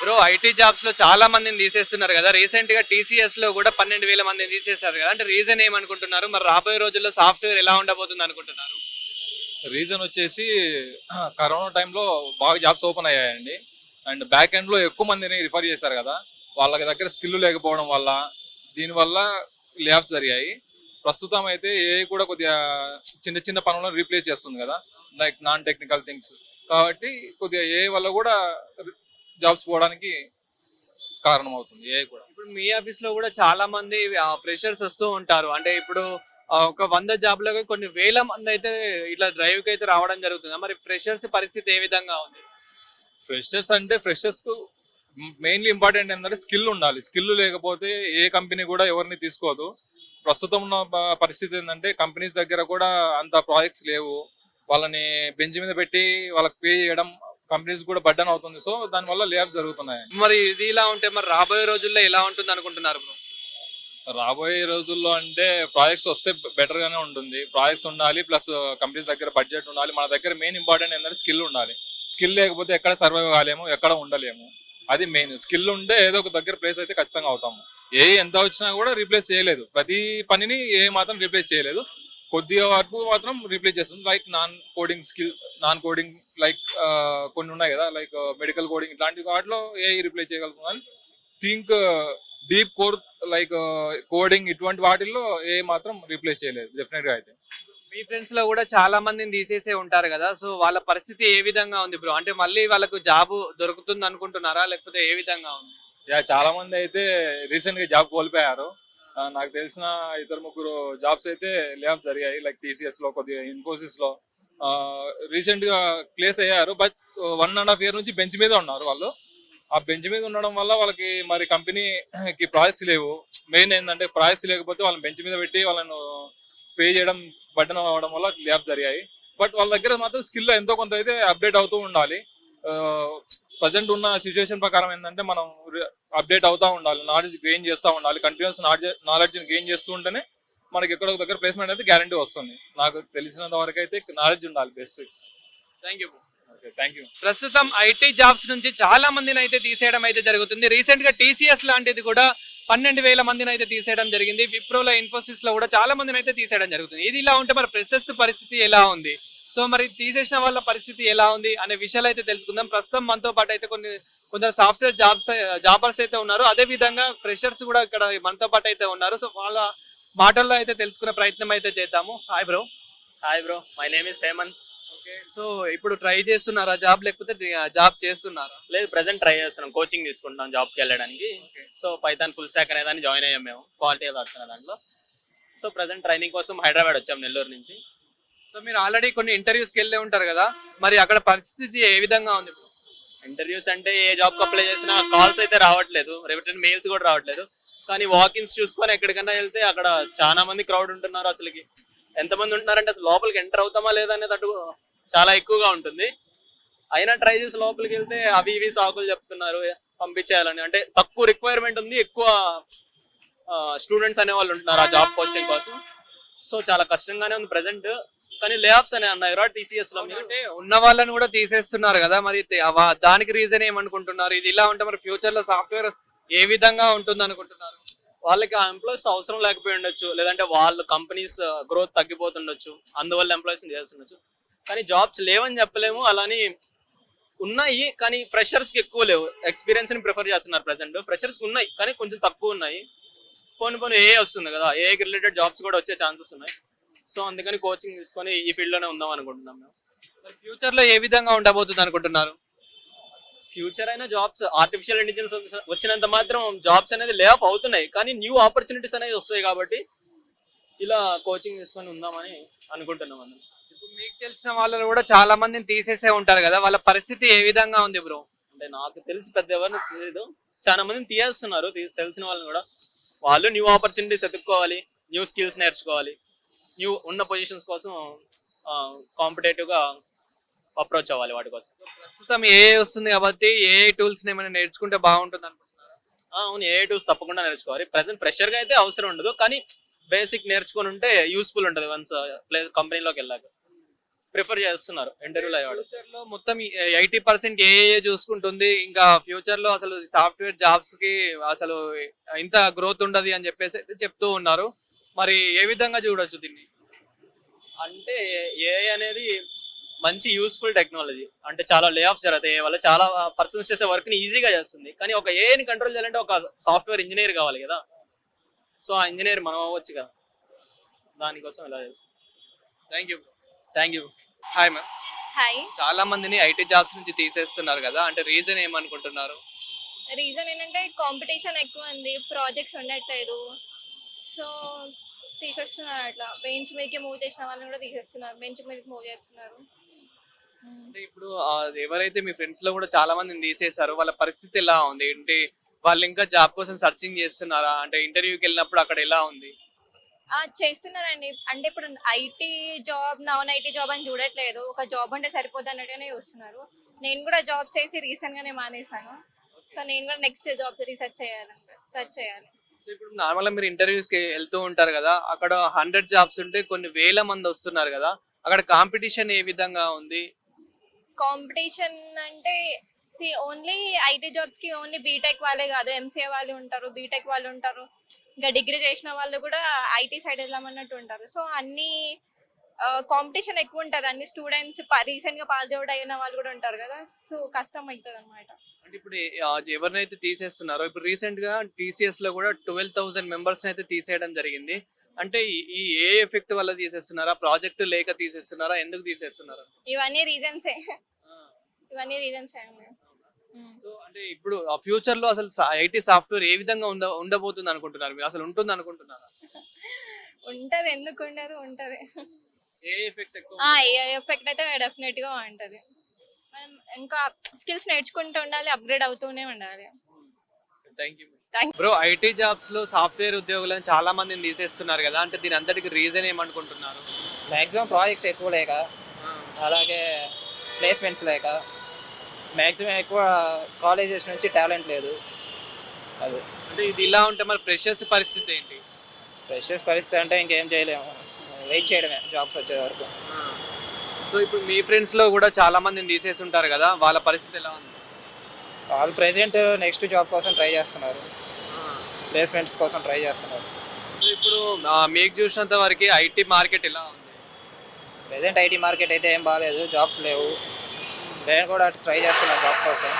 Bro IT jobs లో చాలా మందిని తీసేస్తున్నారు కదా. రీసెంట్ గా టీసీఎస్ లో కూడా 12,000 మందిని తీసేశారు కదా. అంటే రీజన్ ఏమనుకుంటున్నారు? మరి రాబోయే రోజుల్లో సాఫ్ట్వేర్ ఎలా ఉండబోతుంది అనుకుంటున్నారు? రీజన్ వచ్చేసి కరోనా టైంలో బాగా జాబ్స్ ఓపెన్ అయ్యాయండి. అండ్ బ్యాక్ ఎండ్ లో ఎక్కువ మందిని రిఫర్ చేశారు కదా, వాళ్ళ దగ్గర స్కిల్ లేకపోవడం వల్ల దీనివల్ల లేఆఫ్స్ జరిగాయి. ప్రస్తుతం అయితే ఏఐ కూడా కొద్దిగా చిన్న చిన్న పనులను రీప్లేస్ చేస్తుంది కదా, లైక్ నాన్ టెక్నికల్ థింగ్స్. కాబట్టి కొద్దిగా ఏఐ వల్ల కూడా జాబ్స్ పోవడానికి కారణం అవుతుంది ఏఐ కూడా. ఇప్పుడు మీ ఆఫీస్ లో కూడా చాలా మంది ఫ్రెషర్స్ వస్తూ ఉంటారు. అంటే ఇప్పుడు ఒక 100 జాబ్లకు కొన్ని వేల మంది అయితే ఇట్లా డ్రైవ్ కి అయితే రావడం జరుగుతుంది. మరి ఫ్రెషర్స్ పరిస్థితి ఏ విధంగా ఉంది? ఫ్రెషర్స్ అంటే ఫ్రెషర్స్ కు మెయిన్లీ ఇంపార్టెంట్ ఏంటంటే స్కిల్ ఉండాలి. స్కిల్ లేకపోతే ఏ కంపెనీ కూడా ఎవరిని తీసుకోదు. ప్రస్తుతం ఉన్న పరిస్థితి ఏంటంటే కంపెనీస్ దగ్గర కూడా అంత ప్రాజెక్ట్స్ లేవు. వాళ్ళని బెంచ్ మీద పెట్టి వాళ్ళకి పే చేయడం కంపెనీస్ కూడా బర్డన్ అవుతుంది. సో దానివల్ల లే ఆఫ్ జరుగుతున్నాయి. మరి ఇది ఇలా ఉంటే మరి రాబోయే రోజుల్లో ఎలా ఉంటుంది అనుకుంటున్నారు బ్రో? రాబోయే రోజుల్లో అంటే ప్రాజెక్ట్స్ వస్తే బెటర్ గానే ఉంటుంది. ప్రాజెక్ట్స్ ఉండాలి, ప్లస్ కంపెనీస్ దగ్గర బడ్జెట్ ఉండాలి. మన దగ్గర మెయిన్ ఇంపార్టెంట్ ఏంటంటే స్కిల్ ఉండాలి. స్కిల్ లేకపోతే ఎక్కడ సర్వైవ్ కాలేము, ఎక్కడ ఉండలేము. అది మెయిన్. స్కిల్ ఉంటే ఏదో ఒక దగ్గర ప్లేస్ అయితే ఖచ్చితంగా అవుతాము. ఏ ఎంత వచ్చినా కూడా రీప్లేస్ చేయలేదు. ప్రతి పనిని ఏ మాత్రం రీప్లేస్ చేయలేదు. కొద్దిగా వరకు మాత్రం రీప్లేస్ చేస్తుంది. లైక్ నాన్ కోడింగ్ లైక్ కొన్ని ఉన్నాయి కదా, లైక్ మెడికల్ కోడింగ్ ఇట్లాంటి వాటిలో ఏ రీప్లేస్ చేయగలుగుతుంది. అని think deep core like coding ఇటువంటి వాటిల్లో ఏ మాత్రం రీప్లేస్ చేయలేదు డెఫినెట్ గా అయితే. మీ ఫ్రెండ్స్ లో కూడా చాలా మందిని తీసేసే ఉంటారు కదా. సో వాళ్ళ పరిస్థితి ఏ విధంగా ఉంది బ్రో? అంటే మళ్ళీ వాళ్ళకు జాబ్ దొరుకుతుంది అనుకుంటున్నారా, లేకపోతే ఏ విధంగా ఉంది? యా, చాలా మంది అయితే రీసెంట్ గా జాబ్ కోల్పోయారు. నాకు తెలిసిన 2-3 జాబ్స్ అయితే లే ఆఫ్ జరిగాయి. లైక్ టీసీఎస్ లో, కొద్దిగా ఇన్ఫోసిస్ లో రీసెంట్ గా ప్లేస్ అయ్యారు. బట్ 1.5 year నుంచి బెంచ్ మీద ఉన్నారు వాళ్ళు. ఆ బెంచ్ మీద ఉండడం వల్ల వాళ్ళకి మరి కంపెనీకి ప్రాజెక్ట్స్ లేవు. మెయిన్ ఏంటంటే ప్రాజెక్ట్స్ లేకపోతే వాళ్ళని బెంచ్ మీద పెట్టి వాళ్ళను పే చేయడం బడ్డన అవ్వడం వల్ల లే ఆఫ్ జరిగాయి. బట్ వాళ్ళ దగ్గర మాత్రం స్కిల్ ఎంతో కొంత అయితే అప్డేట్ అవుతూ ఉండాలి. ప్రజెంట్ ఉన్న సిచ్యువేషన్ ప్రకారం ఏంటంటే మనం అప్డేట్ అవుతా ఉండాలి, నాలెడ్జ్ గెయిన్ చేస్తూ ఉండాలి. కంటిన్యూస్ నాలెడ్జ్ గెయిన్ చేస్తూ ఉంటేనే మనకి ఎక్కడో ఒక దగ్గర ప్లేస్మెంట్ అయితే గ్యారంటీ వస్తుంది. నాకు తెలిసినంత వరకు అయితే నాలెడ్జ్ ఉండాలి best. Thank you. Okay, thank you. ప్రస్తుతం ఐటీ జాబ్స్ నుంచి చాలా మందిని అయితే తీసేయడం అయితే జరుగుతుంది. రీసెంట్ గా టీసీఎస్ లాంటిది కూడా 12,000 మందిని అయితే తీసేయడం జరిగింది. విప్రోలో, ఇన్ఫోసిస్ లో కూడా చాలా మందిని అయితే తీసేయడం జరుగుతుంది. ఇది ఇలా ఉంటే మరి ఫ్రెషర్స్ పరిస్థితి ఎలా ఉంది? సో మరి తీసేసిన వాళ్ళ పరిస్థితి ఎలా ఉంది అనే విషయాలు అయితే తెలుసుకుందాం. ప్రస్తుతం మనతో పాటు అయితే కొందరు సాఫ్ట్వేర్ జాబర్స్ అయితే ఉన్నారు. అదే విధంగా ఫ్రెషర్స్ కూడా ఇక్కడ మనతో పాటు అయితే ఉన్నారు. సో వాళ్ళ మాటల్లో అయితే తెలుసుకునే ప్రయత్నం అయితే చేద్దాము. Hi bro. Hi bro, my name is Hemanth. Okay, so ఇప్పుడు ట్రై చేస్తున్నారా జాబ్, లేకపోతే జాబ్ చేస్తున్నారా? లేదు, ప్రెసెంట్ ట్రై చేస్తున్నాం, కోచింగ్ తీసుకుంటాం జాబ్కి వెళ్ళడానికి. సో పైథాన్ ఫుల్ స్టాక్ అనే దాన్ని జాయిన్ అయ్యాం మేము, క్వాలిటీ అథారిటీ అనే దాంట్లో. సో ప్రెసెంట్ ట్రైనింగ్ కోసం హైదరాబాద్ వచ్చాం, నెల్లూరు నుంచి. సో మీరు ఆల్రెడీ కొన్ని ఇంటర్వ్యూస్కి వెళ్ళే ఉంటారు కదా, మరి అక్కడ పరిస్థితి ఏ విధంగా ఉంది? ఇంటర్వ్యూస్ అంటే ఏ జాబ్కి అప్లై చేసినా కాల్స్ అయితే రావట్లేదు, రిటర్న్ మెయిల్స్ కూడా రావట్లేదు. కానీ వాకిన్స్ చూసుకొని ఎక్కడికైనా వెళ్తే అక్కడ చాలా మంది క్రౌడ్ ఉంటున్నారు. అసలుకి ఎంతమంది ఉంటున్నారంటే అసలు లోపలికి ఎంటర్ అవుతామా లేదా అనేది అటు చాలా ఎక్కువగా ఉంటుంది. అయినా ట్రై చేసి లోపలికి వెళ్తే అవి ఇవి సాకులు చెప్తున్నారు పంపించేయాలని. అంటే తక్కువ రిక్వైర్మెంట్ ఉంది, ఎక్కువ స్టూడెంట్స్ అనే వాళ్ళు ఉంటున్నారు ఆ జాబ్ పోస్టింగ్ కోసం. సో చాలా కష్టంగానే ఉంది ప్రెసెంట్. కానీ లే ఆఫ్స్ అనే అన్నారు టీసీఎస్ లో. అంటే ఉన్న వాళ్ళని కూడా తీసేస్తున్నారు కదా, మరి దానికి రీజన్ ఏమనుకుంటున్నారు? ఇది ఇలా ఉంటే మరి ఫ్యూచర్ లో సాఫ్ట్వేర్ ఏ విధంగా ఉంటుంది అనుకుంటున్నారు? వాళ్ళకి ఆ ఎంప్లాయీస్ అవసరం లేకపోయి ఉండొచ్చు, లేదంటే వాళ్ళ కంపెనీస్ గ్రోత్ తగ్గిపోతుండొచ్చు, అందువల్ల ఎంప్లాయీస్ చేస్తుండొచ్చు. కానీ జాబ్స్ లేవని చెప్పలేము. అలాని ఉన్నాయి కానీ ఫ్రెషర్స్ కి ఎక్కువ లేవు. ఎక్స్పీరియన్స్ ని ప్రిఫర్ చేస్తున్నారు ప్రెసెంట్. ఫ్రెషర్స్ కి ఉన్నాయి కానీ కొంచెం తక్కువ ఉన్నాయి. పోనీ ఏ వస్తుంది కదా, ఏఐకి రిలేటెడ్ జాబ్స్ కూడా వచ్చే ఛాన్సెస్ ఉన్నాయి. సో అందుకని కోచింగ్ తీసుకొని ఈ ఫీల్డ్ లోనే ఉందాం అనుకుంటున్నాం మేము. ఫ్యూచర్ లో ఏ విధంగా ఉండబోతుంది అనుకుంటున్నారు? ఫ్యూచర్ అయినా జాబ్స్, ఆర్టిఫిషియల్ ఇంటెలిజెన్స్ వచ్చినంత మాత్రం జాబ్స్ అనేది లే ఆఫ్ అవుతున్నాయి, కానీ న్యూ ఆపర్చునిటీస్ అనేది వస్తాయి. కాబట్టి ఇలా కోచింగ్ తీసుకొని ఉందామని అనుకుంటున్నాం అందరం. ఇప్పుడు మీకు తెలిసిన వాళ్ళు కూడా చాలా మందిని తీసేసే ఉంటారు కదా, వాళ్ళ పరిస్థితి ఏ విధంగా ఉంది బ్రో? అంటే నాకు తెలిసి పెద్ద ఎవరిని తెలియదు, చాలా మందిని తీయేస్తున్నారు తెలిసిన వాళ్ళని కూడా. వాళ్ళు న్యూ ఆపర్చునిటీస్ ఎత్తుక్కోవాలి, న్యూ స్కిల్స్ నేర్చుకోవాలి, న్యూ ఉన్న పొజిషన్స్ కోసం కాంపిటేటివ్ గా అప్రోచ్ అవ్వాలి వాటి కోసం. ప్రస్తుతం ఏఐ వస్తుంది కాబట్టి ఏఐ టూల్స్ ఏమైనా నేర్చుకుంటే బాగుంటుంది అనుకుంటున్నారా? అవును, ఏఐ టూల్స్ తప్పకుండా నేర్చుకోవాలి. ప్రెసెంట్ ఫ్రెషర్ గా అయితే అవసరం ఉండదు, కానీ బేసిక్ నేర్చుకుని ఉంటే యూస్ఫుల్ ఉంటుంది వన్స్ కంపెనీలోకి వెళ్ళాక. ప్రిఫర్ చేస్తున్నారు ఇంటర్వ్యూలో అయ్యేవాడు. ఫ్యూచర్ లో మొత్తం 80% ఏఏ చూసుకుంటుంది. ఇంకా ఫ్యూచర్ లో అసలు సాఫ్ట్వేర్ జాబ్స్ కి అసలు ఇంత గ్రోత్ ఉండదు అని చెప్పేసి అయితే చెప్తూ ఉన్నారు. మరి ఏ విధంగా చూడొచ్చు దీన్ని? అంటే ఏఐ అనేది మంచి యూస్ఫుల్ టెక్నాలజీ. అంటే చాలా లే ఆఫ్స్ జరుగుతాయి వల్ల, చాలా పర్సన్స్ చేసే వర్క్ ని ఈజీగా చేస్తుంది. కానీ ఒక ఏఐని కంట్రోల్ చేయాలంటే ఒక సాఫ్ట్వేర్ ఇంజనీర్ కావాలి కదా. సో ఆ ఇంజనీర్ మనం అవ్వచ్చు కదా, దానికోసం ఇలా చేస్తాం. Thank you. Hi ma'am. Hi. చాలా మందిని ఐటీ జాబ్స్ నుంచి తీసేస్తున్నారు కదా, అంటే రీజన్ ఏమనుకుంటున్నారు? రీజన్ ఏంటంటే కాంపిటీషన్ ఎక్కువ ఉంది, ప్రాజెక్ట్స్ ఉండట్లేదు, సో తీసేస్తున్నారు. అట్లా బెంచ్ మీదకి మూవ్ చేసిన వాళ్ళని కూడా తీసేస్తున్నారు, బెంచ్ మీదకి మూవ్ చేస్తున్నారు. అంటే ఇప్పుడు ఎవరైతే మీ ఫ్రెండ్స్ లో కూడా చాలా మందిని తీసేశారో వాళ్ళ పరిస్థితి ఎలా ఉంది? అంటే వాళ్ళు ఇంకా జాబ్ కోసం సర్చింగ్ చేస్తున్నారా? అంటే ఇంటర్వ్యూకి వెళ్ళినప్పుడు అక్కడ ఎలా ఉంది? చేస్తున్నారండి. అంటే ఇప్పుడు IT job, non IT job అని చూడట్లేదు, ఒక జాబ్ అంటే సరిపోద్ది అన్నట్టుగానే చూస్తున్నారు. నేను కూడా జాబ్ చేసి రీసెంట్ గానే మానేశాను. సో నేను కూడా నెక్స్ట్ జాబ్ రీసెర్చ్ చేయాలి. సో ఇప్పుడు నార్మల్ గా మీరు ఇంటర్వ్యూస్ కి వెళ్తూ ఉంటారు కదా, అక్కడ 100 జాబ్స్ ఉంటే కొన్ని వేల మంది వస్తున్నారు కదా, అక్కడ కాంపిటీషన్ ఏ విధంగా ఉంది? కాంపిటీషన్ అంటే ఓన్లీ ఐటీ జాబ్స్ కి ఓన్లీ బీటెక్ వాళ్ళే కాదు, ఎంసీఏ వాళ్ళు ఉంటారు, బీటెక్ వాళ్ళు ఉంటారు, ఇంకా డిగ్రీ చేసిన వాళ్ళు కూడా ఐటీ సైడ్ వెళ్ళామన్నట్టు ఉంటారు. సో అన్ని కాంపిటీషన్ ఎక్కువ ఉంటుంది. అన్ని స్టూడెంట్స్ రీసెంట్ గా పాస్ అవుట్ అయిన వాళ్ళు కూడా ఉంటారు కదా, సో కష్టం అవుతుంది అనమాట. అంటే ఇప్పుడు ఎవరినైతే తీసేస్తున్నారో, ఇప్పుడు రీసెంట్ గా టీసీఎస్ లో కూడా 12,000 మెంబర్స్ అయితే తీసేయడం జరిగింది. అంటే ఈ ఏ ఎఫెక్ట్ వల్ల తీసేస్తున్నారా? ప్రాజెక్ట్ లేక తీసేస్తున్నారా? ఎందుకు తీసేస్తున్నారా? ఇవన్నీ రీజన్సే. సో అంటే ఇప్పుడు ఫ్యూచర్ లో అసలు ఐటీ సాఫ్ట్వేర్ ఏ విధంగా ఉండబోతుంది అనుకుంటున్నారు మీరు? అసలు ఉంటుంది అనుకుంటున్నారా? ఉంటది, ఎందుకు ఉండదు, ఉంటది. ఏ ఎఫెక్ట్ ఎక్కువ? ఎఫెక్ట్ అయితే డెఫినెట్ గా ఉంటది. మనం ఇంకా స్కిల్స్ నేర్చుకుంటూ ఉండాలి, అప్గ్రేడ్ అవుతూనే ఉండాలి. Thank you bro. IT jobs లో సాఫ్ట్వేర్ ఉద్యోగులను చాలా మందిని తీసేస్తున్నారు కదా, అంటే దీని అంతటికి రీజన్ ఏమనుకుంటున్నారు? మ్యాక్సిమం ప్రాజెక్ట్స్ ఎక్కువ లేక, అలాగే ప్లేస్మెంట్స్ లేక, మ్యాక్సిమం ఎక్కువ కాలేజెస్ నుంచి టాలెంట్ లేదు. అది అంటే ఇది ఇలా ఉంటే మరి ఫ్రెషర్స్ పరిస్థితి ఏంటి? ఫ్రెషర్స్ పరిస్థితి అంటే ఇంకేం చేయలేము, వెయిట్ చేయడమే జాబ్స్ వచ్చే వరకు. సో ఇప్పుడు మీ ఫ్రెండ్స్ లో కూడా చాలా మందిని తీసేసి ఉంటారు కదా, వాళ్ళ పరిస్థితి ఎలా ఉంది? వాళ్ళు ప్రెసెంట్ నెక్స్ట్ జాబ్ కోసం ట్రై చేస్తున్నారు, ప్లేస్మెంట్స్ కోసం ట్రై చేస్తున్నారు. సో ఇప్పుడు మీకు చూసినంత వరకు ఐటీ మార్కెట్ ఎలా ఉంది? ప్రెసెంట్ ఐటీ మార్కెట్ అయితే ఏం బాగాలేదు, జాబ్స్ లేవు. నేను కూడా ట్రై చేస్తున్నాను జాబ్ కోసం.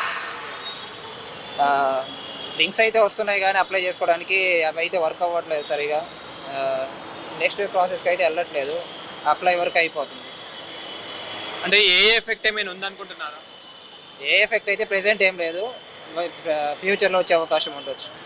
లింక్స్ అయితే వస్తున్నాయి కానీ అప్లై చేసుకోవడానికి అవి అయితే వర్క్ అవ్వట్లేదు సరిగా. నెక్స్ట్ ప్రాసెస్కి అయితే వెళ్ళట్లేదు, అప్లై వరకు అయిపోతుంది. అంటే ఏ ఎఫెక్ట్ ఏమైనా ఉందనుకుంటున్నారా? ఏ ఎఫెక్ట్ అయితే ప్రెసెంట్ ఏం లేదు, ఫ్యూచర్లో వచ్చే అవకాశం ఉండొచ్చు.